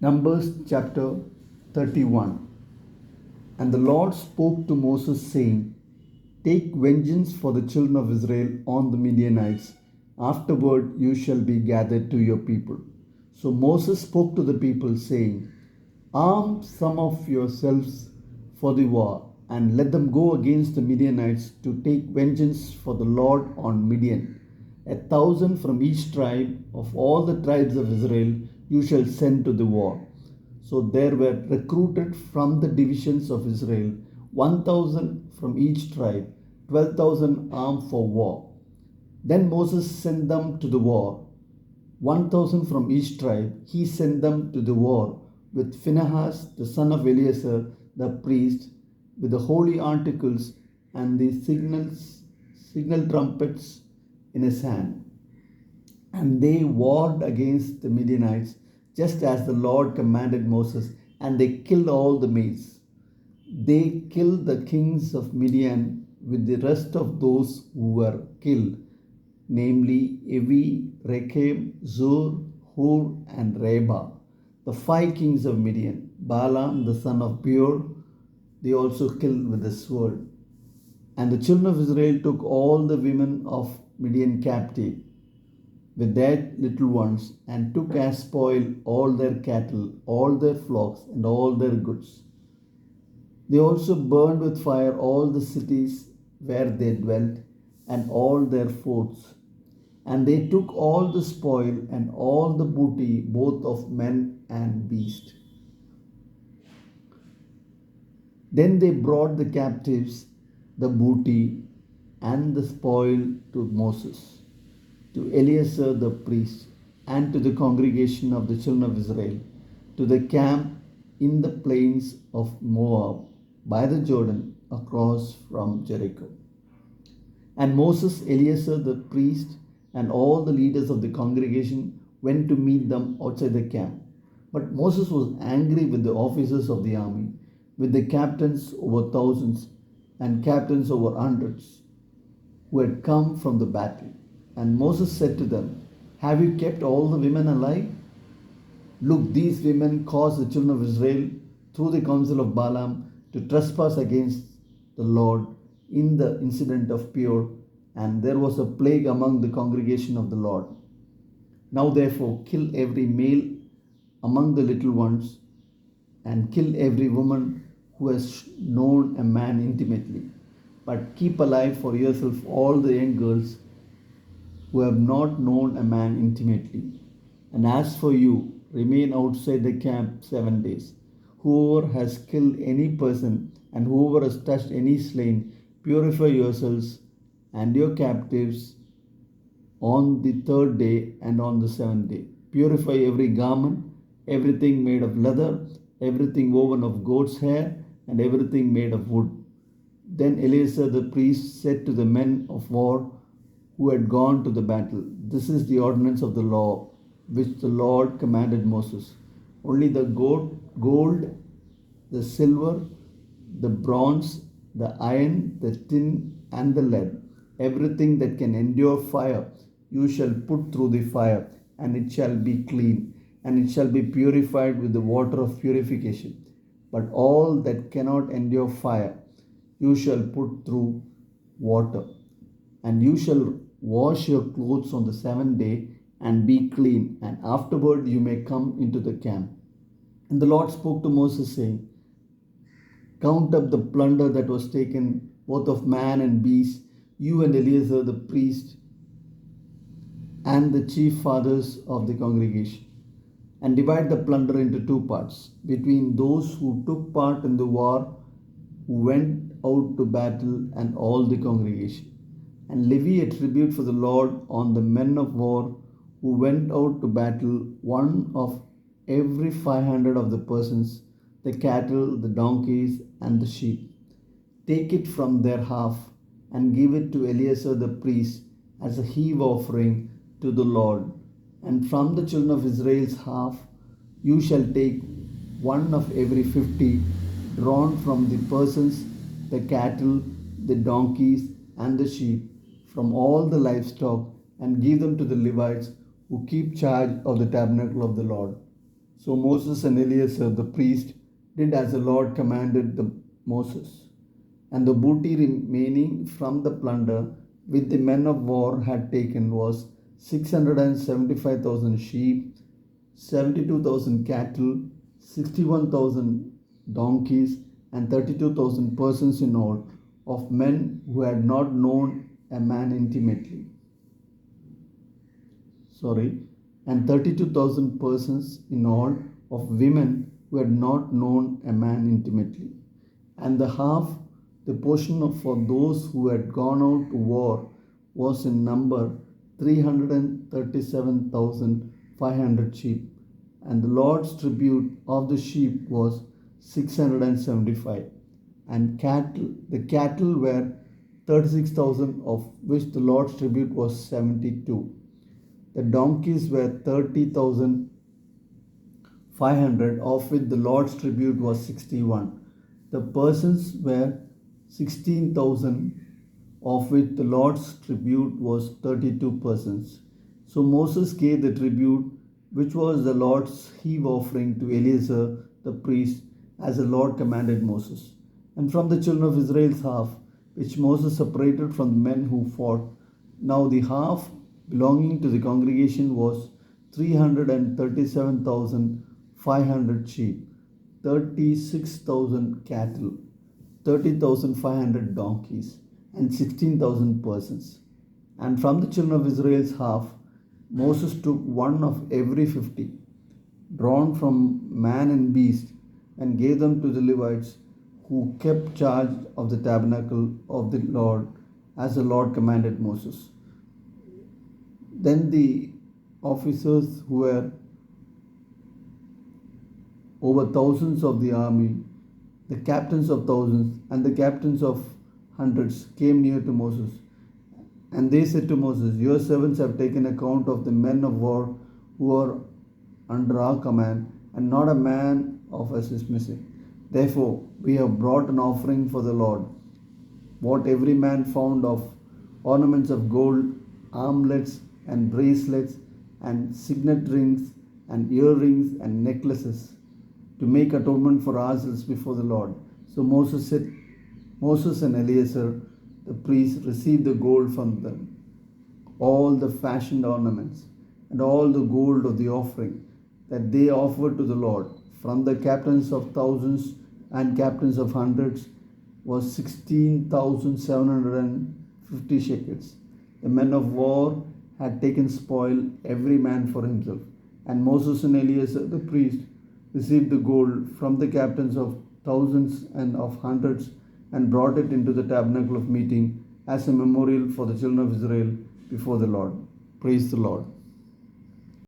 Numbers chapter 31. And the Lord spoke to Moses, saying, Take vengeance for the children of Israel on the Midianites. Afterward you shall be gathered to your people. So Moses spoke to the people, saying, Arm some of yourselves for the war, and let them go against the Midianites to take vengeance for the Lord on Midian. 1,000 from each tribe of all the tribes of Israel you shall send to the war. So there were recruited from the divisions of Israel 1,000 from each tribe, 12,000 armed for war. Then Moses sent them to the war, 1,000 from each tribe. He sent them to the war with Phinehas, the son of Eleazar, the priest, with the holy articles and the signal trumpets in his hand. And they warred against the Midianites, just as the Lord commanded Moses, and they killed all the males. They killed the kings of Midian with the rest of those who were killed, namely Evi, Rechem, Zur, Hur, and Reba, the 5 kings of Midian. Balaam, the son of Beor, they also killed with the sword. And the children of Israel took all the women of Midian captive with their little ones, and took as spoil all their cattle, all their flocks, and all their goods. They also burned with fire all the cities where they dwelt, and all their forts. And they took all the spoil and all the booty, both of men and beast. Then they brought the captives, the booty, and the spoil to Moses, to Eleazar the priest, and to the congregation of the children of Israel, to the camp in the plains of Moab, by the Jordan, across from Jericho. And Moses, Eleazar the priest, and all the leaders of the congregation went to meet them outside the camp. But Moses was angry with the officers of the army, with the captains over thousands and captains over hundreds, who had come from the battle. And Moses said to them, Have you kept all the women alive? Look, these women caused the children of Israel, through the counsel of Balaam, to trespass against the Lord in the incident of Peor, and there was a plague among the congregation of the Lord. Now therefore kill every male among the little ones, and kill every woman who has known a man intimately. But keep alive for yourself all the young girls who have not known a man intimately. And as for you, remain outside the camp 7 days. Whoever has killed any person and whoever has touched any slain, purify yourselves and your captives on the 3rd day and on the 7th day. Purify every garment, everything made of leather, everything woven of goat's hair, and everything made of wood. Then Eleazar the priest said to the men of war who had gone to the battle, This is the ordinance of the law which the Lord commanded Moses. Only the gold, the silver, the bronze, the iron, the tin, and the lead, everything that can endure fire, you shall put through the fire, and it shall be clean, and it shall be purified with the water of purification. But all that cannot endure fire, you shall put through water. And you shall wash your clothes on the 7th day and be clean, and afterward you may come into the camp. And the Lord spoke to Moses, saying, Count up the plunder that was taken, both of man and beast, you and Eleazar the priest, and the chief fathers of the congregation, and divide the plunder into 2 parts, between those who took part in the war, who went out to battle, and all the congregation. And levy a tribute for the Lord on the men of war who went out to battle, one of every 500 of the persons, the cattle, the donkeys, and the sheep. Take it from their half, and give it to Eleazar the priest as a heave offering to the Lord. And from the children of Israel's half, you shall take one of every 50, drawn from the persons, the cattle, the donkeys, and the sheep, from all the livestock, and give them to the Levites who keep charge of the tabernacle of the Lord. So Moses and Eleazar the priest did as the Lord commanded Moses. And the booty remaining from the plunder which the men of war had taken was 675,000 sheep, 72,000 cattle, 61,000 donkeys, and 32,000 persons in all, of men who had not known a man intimately. And 32,000 persons in all, of women who had not known a man intimately. And the half, the portion for those who had gone out to war, was in number 337,500 sheep. And the Lord's tribute of the sheep was 675. And the cattle were 36,000, of which the Lord's tribute was 72. The donkeys were 30,500, of which the Lord's tribute was 61. The persons were 16,000, of which the Lord's tribute was 32 persons. So Moses gave the tribute, which was the Lord's heave offering, to Eleazar the priest, as the Lord commanded Moses. And from the children of Israel's half, which Moses separated from the men who fought, now the half belonging to the congregation was 337,500 sheep, 36,000 cattle, 30,500 donkeys, and 16,000 persons. And from the children of Israel's half, Moses took one of every 50, drawn from man and beast, and gave them to the Levites, who kept charge of the tabernacle of the Lord, as the Lord commanded Moses. Then the officers, who were over thousands of the army, the captains of thousands and the captains of hundreds, came near to Moses. And they said to Moses, "Your servants have taken account of the men of war who are under our command, and not a man of us is missing. Therefore, we have brought an offering for the Lord, what every man found of ornaments of gold, armlets and bracelets, and signet rings, and earrings and necklaces, to make atonement for ourselves before the Lord." So Moses and Eleazar the priest received the gold from them, all the fashioned ornaments, and all the gold of the offering that they offered to the Lord, from the captains of thousands and captains of hundreds, was 16,750 shekels. The men of war had taken spoil, every man for himself. And Moses and Eleazar the priest received the gold from the captains of thousands and of hundreds, and brought it into the tabernacle of meeting as a memorial for the children of Israel before the Lord. Praise the Lord.